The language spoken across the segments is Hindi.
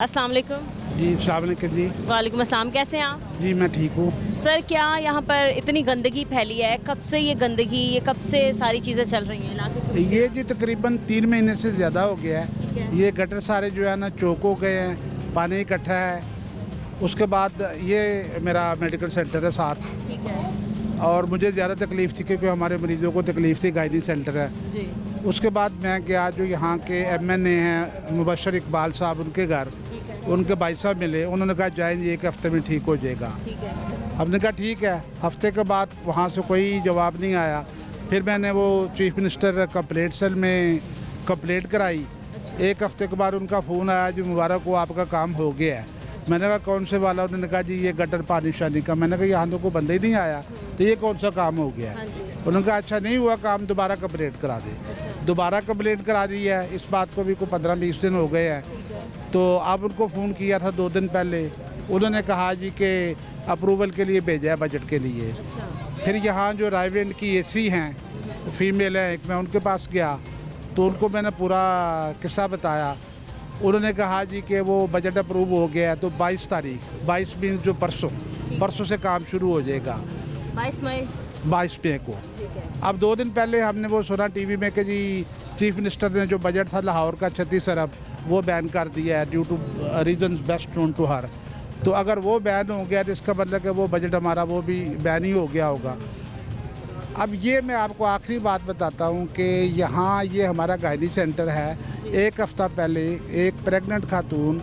अस्सलाम वालेकुम। जी अस्सलाम वालेकुम जी। वालेकुम अस्सलाम, कैसे हैं आप? जी मैं ठीक हूँ। सर, क्या यहाँ पर इतनी गंदगी फैली है? कब से ये गंदगी, ये कब से सारी चीज़ें चल रही हैं इलाके की? ये जी तकरीबन 3 महीने से ज़्यादा हो गया ठीक है। है। ये गटर सारे जो है ना चौक हो गए हैं, पानी इकट्ठा है। उसके बाद ये मेरा मेडिकल सेंटर है साथ, ठीक है और मुझे ज़्यादा तकलीफ़ थी क्योंकि हमारे मरीज़ों को तकलीफ़ थी, गायनी सेंटर है। जी। उसके बाद मैं गया जो यहाँ के MNA हैं मुबशर इकबाल साहब, उनके घर, ठीक है उनके भाई साहब मिले। उन्होंने कहा जाएंगे 1 हफ्ते में ठीक हो जाएगा। ठीक है। हमने कहा ठीक है। हफ्ते के बाद वहाँ से कोई जवाब नहीं आया। फिर मैंने वो चीफ मिनिस्टर कंप्लेंट सेल में कंप्लेंट कराई। 1 हफ्ते के बाद उनका फ़ोन आया जी मुबारक हो, आपका काम हो गया है। मैंने कहा कौन से वाला? उन्होंने कहा जी ये गटर पानी शानी का। मैंने कहा यहाँ तो कोई बंदा ही नहीं आया, तो ये कौन सा काम हो गया हाँ है? जी। उन्होंने कहा अच्छा नहीं हुआ काम, दोबारा कंप्लेंट करा दे। अच्छा। दोबारा कंप्लेंट करा दी है। इस बात को भी कोई 15-20 दिन हो गए हैं। ठीक है। तो अब उनको फ़ोन किया था 2 दिन पहले। उन्होंने कहा जी कि अप्रूवल के लिए भेजा है बजट के लिए। अच्छा। फिर यहाँ जो रायवेंड की AC हैं, फीमेल है एक, मैं उनके पास गया तो उनको मैंने पूरा किस्सा बताया। उन्होंने कहा जी कि वो बजट अप्रूव हो गया है, तो 22 तारीख, 22 मीन जो परसों से काम शुरू हो जाएगा, 22 मई। 22 मई को। ठीक है। अब 2 दिन पहले हमने वो सुना टीवी में कि जी चीफ मिनिस्टर ने जो बजट था लाहौर का 36 अरब, वो बैन कर दिया है due to reasons best known to her. तो अगर वो बैन हो गया तो इसका मतलब कि वो बजट हमारा वो भी बैन ही हो गया होगा। अब ये मैं आपको आखिरी बात बताता हूँ कि यहाँ ये हमारा गायनी सेंटर है। 1 हफ्ता पहले एक प्रेग्नेंट खातून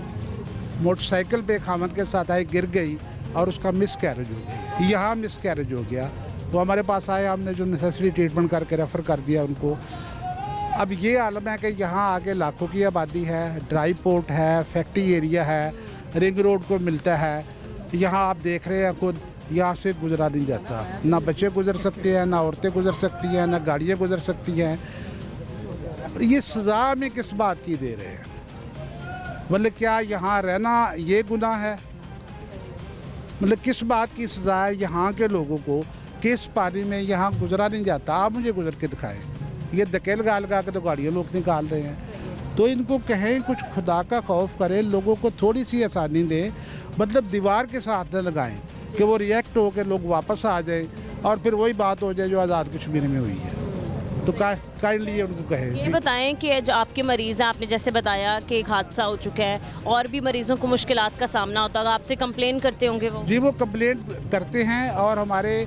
मोटरसाइकिल पे खामद के साथ आई, गिर गई और उसका मिस कैरेज हो गई। यहाँ मिस कैरेज हो गया, वो हमारे पास आए, हमने जो नेसेसरी ट्रीटमेंट करके रेफ़र कर दिया उनको। अब ये आलम है कि यहाँ आगे लाखों की आबादी है, ड्राई पोर्ट है, फैक्ट्री एरिया है, रिंग रोड को मिलता है। यहाँ आप देख रहे हैं खुद, यहाँ से गुजरा नहीं जाता। ना बच्चे गुजर सकते हैं, ना औरतें गुजर सकती हैं, ना गाड़ियाँ गुजर सकती हैं। ये सज़ा में किस बात की दे रहे हैं? मतलब क्या यहाँ रहना ये गुनाह है? मतलब किस बात की सज़ा है यहाँ के लोगों को? किस पानी में यहाँ गुजरा नहीं जाता? आप मुझे गुजर के दिखाएं। ये धकेल गाल लगा के तो गाड़ियाँ लोग निकाल रहे हैं। तो इनको कहें कुछ खुदा का खौफ करें, लोगों को थोड़ी सी आसानी दें। मतलब दीवार के साथ न लगाएं कि वो रिएक्ट हो के लोग वापस आ जाएं और फिर वही बात हो जाए जो आज़ाद कश्मीर में हुई है। तो काइंडली उनको कहें। ये बताएं कि जो आपके मरीज़ हैं, आपने जैसे बताया कि एक हादसा हो चुका है और भी मरीज़ों को मुश्किलात का सामना होता है, तो आपसे कंप्लेन करते होंगे वो? जी वो कंप्लेंट करते हैं, और हमारे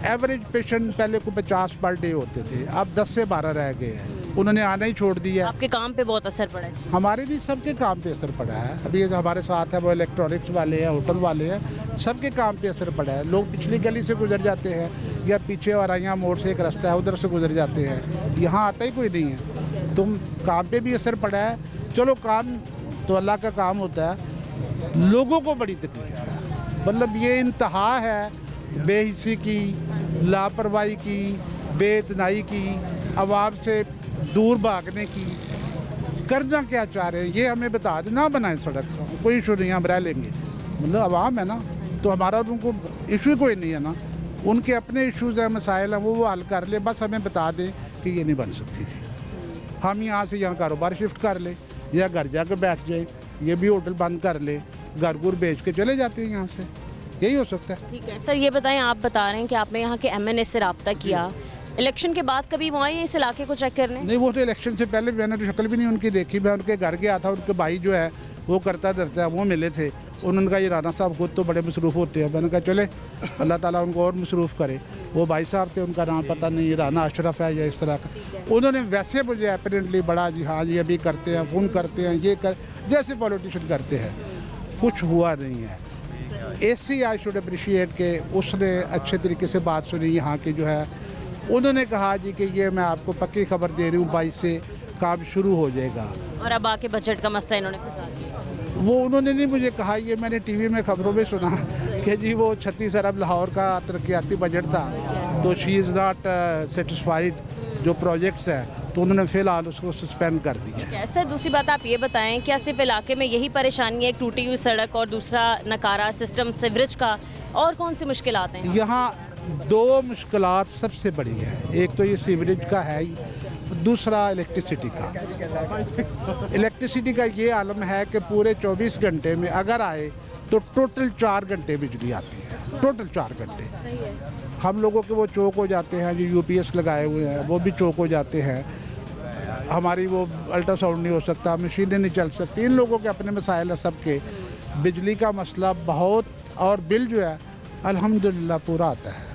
एवरेज पेशेंट पहले को 50 पर डे होते थे, अब 10 से 12 रह गए हैं। उन्होंने आना ही छोड़ दिया। आपके काम पे बहुत असर पड़ा है? हमारे भी सबके काम पे असर पड़ा है। अभी ये हमारे साथ है वो इलेक्ट्रॉनिक्स वाले हैं, होटल वाले हैं, सबके काम पे असर पड़ा है। लोग पिछली गली से गुजर जाते हैं या पीछे और यहाँ मोड़ से एक रास्ता है उधर से गुजर जाते हैं, यहाँ आता ही कोई नहीं है। तुम काम पे भी असर पड़ा है। चलो काम तो अल्लाह का काम होता है, लोगों को बड़ी तकलीफ है। मतलब ये इंतहा है बेहिसी की, लापरवाही की, बेइतनाई की, आवाम से दूर भागने की। करना क्या चाह रहे हैं ये हमें बता दें। ना बनाए सड़क, कोई इशू नहीं, हम रह लेंगे। मतलब आवाम है ना, तो हमारा उनको इशू कोई नहीं है ना। उनके अपने इश्यूज़ हैं, मसाइल हैं, वो हल कर ले। बस हमें बता दें कि ये नहीं बन सकती थी। हम यहाँ से यहाँ कारोबार शिफ्ट कर ले या घर जाकर बैठ जाए, ये भी होटल बंद कर ले, घर गुर बेच के चले जाते हैं यहाँ से। यही हो सकता है। ठीक है सर, ये बताएं, आप बता रहे हैं कि आपने यहाँ के MNA से रब्ता किया, इलेक्शन के बाद कभी वहाँ इस इलाके को चेक करने? नहीं, वो तो इलेक्शन से पहले मैंने तो शक्ल भी नहीं उनकी देखी। मैं उनके घर गया था, उनके भाई जो है वो करता धरता है, वो मिले थे। उन्होंने कहा ये राना साहब खुद तो बड़े मसरूफ़ होते हैं। मैंने कहा चले अल्लाह ताला उनको और मसरूफ़ करे। वो भाई साहब थे, उनका नाम पता नहीं, राना अशरफ है या इस तरह का। उन्होंने वैसे मुझे अपरेंटली बड़ा जी हाँ जी अभी करते हैं, फ़ोन करते हैं, ये कर जैसे पॉलिटिशियन करते हैं। कुछ हुआ नहीं है। ऐसी आई शुड अप्रिशिएट के उसने अच्छे तरीके से बात सुनी यहाँ की जो है। उन्होंने कहा जी कि ये मैं आपको पक्की खबर दे रही हूँ, 22 से काम शुरू हो जाएगा। और अब आके बजट का मसला इन्होंने फंसा दिया? वो उन्होंने नहीं मुझे कहा, ये मैंने टीवी में खबरों में सुना कि जी वो 36 अरब लाहौर का तरक्याती बजट था, तो शी इज़ नॉट सेटिस्फाइड जो प्रोजेक्ट्स हैं, तो उन्होंने फ़िलहाल उसको सस्पेंड कर दिया। सर, दूसरी बात आप ये बताएं, क्या सिर्फ इलाके में यही परेशानी है, एक टूटी हुई सड़क और दूसरा नकारा सिस्टम सीवरेज का, और कौन सी मुश्किलात हैं? यहाँ 2 मुश्किलात सबसे बड़ी है। एक तो ये सीवरेज का है ही, दूसरा इलेक्ट्रिसिटी का। इलेक्ट्रिसिटी का ये आलम है कि पूरे 24 घंटे में अगर आए तो टोटल 4 घंटे बिजली आती है, टोटल 4 घंटे। हम लोगों के वो चौक हो जाते हैं, जो यूपीएस लगाए हुए हैं वो भी चौक हो जाते हैं। हमारी वो अल्ट्रासाउंड नहीं हो सकता, मशीनें नहीं चल सकती, इन लोगों के अपने मसाइल है सबके। बिजली का मसला बहुत, और बिल जो है अल्हम्दुलिल्लाह पूरा आता है,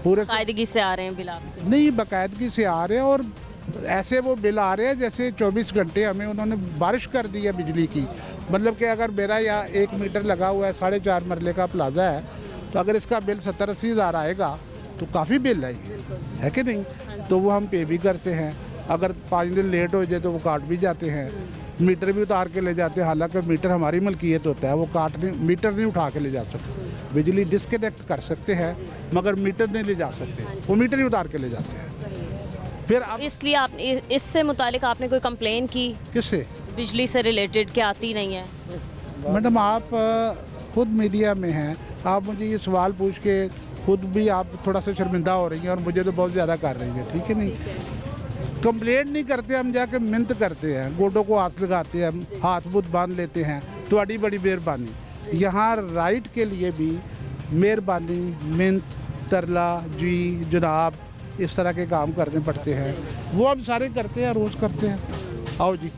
पूरे कायदगी से आ रहे हैं बिल आपके? नहीं, बाकायदगी से आ रहे हैं। और ऐसे वो बिल आ रहे हैं जैसे 24 घंटे हमें उन्होंने बारिश कर दी है बिजली की। मतलब कि अगर मेरा यहाँ 1 मीटर लगा हुआ है, 4.5 मरले का प्लाजा है, तो अगर इसका बिल 70-80 हज़ार आएगा तो काफ़ी बिल है ये, है कि नहीं? तो वो हम पे भी करते हैं। अगर 5 दिन लेट हो जाए तो वो काट भी जाते हैं, मीटर भी उतार के ले जाते हैं। हालांकि मीटर हमारी मलकियत होता है, वो मीटर नहीं उठा के ले जा सकते। बिजली डिस्कनेक्ट कर सकते हैं मगर मीटर नहीं ले जा सकते, वो मीटर ही उतार के ले जाते हैं। फिर अब इसलिए आप इससे मुतालिक आपने कोई कंप्लेन की किससे? बिजली से रिलेटेड कि आती नहीं है? मैडम आप खुद मीडिया में हैं, आप मुझे ये सवाल पूछ के खुद भी आप थोड़ा सा शर्मिंदा हो रही हैं और मुझे तो बहुत ज़्यादा कर रही है, ठीक है नहीं? कंप्लेंट नहीं करते, हम जाके मिन्नत करते हैं, गोडों को हाथ लगाते हैं, हाथ बुत बांध लेते हैं, तो बड़ी बड़ी मेहरबानी। यहाँ राइट के लिए भी मेहरबानी, मिन्नत, तरला, जी जनाब, इस तरह के काम करने पड़ते हैं। वो हम सारे करते हैं, रोज़ करते हैं। आओ जी।